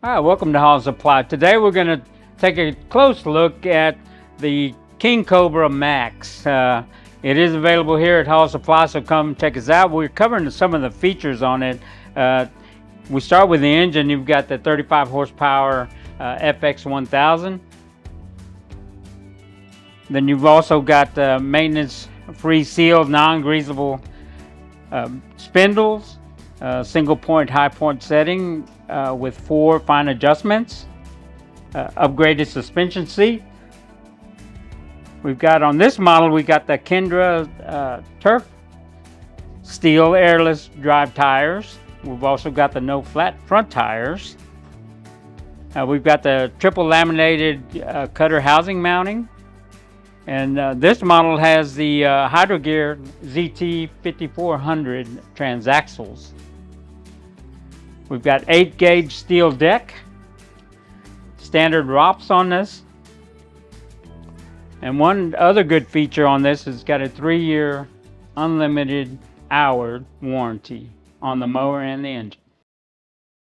All right, welcome to Hall Supply. Today we're going to take a close look at the King Cobra Max. It is available here at Hall Supply, so come check us out. We're covering some of the features on it. We start with the engine. You've got the 35 horsepower FX 1000. Then you've also got the maintenance-free sealed, non-greasable spindles, single point high point setting with 4 fine adjustments, upgraded suspension seat. We've got on this model, we got the Kendra Turf steel airless drive tires. We've also got the no flat front tires. We've got the triple laminated cutter housing mounting. And this model has the Hydrogear ZT 5400 transaxles. We've got 8-gauge steel deck, standard ROPS on this. And one other good feature on this is it's got a 3-year unlimited hour warranty on the mower and the engine.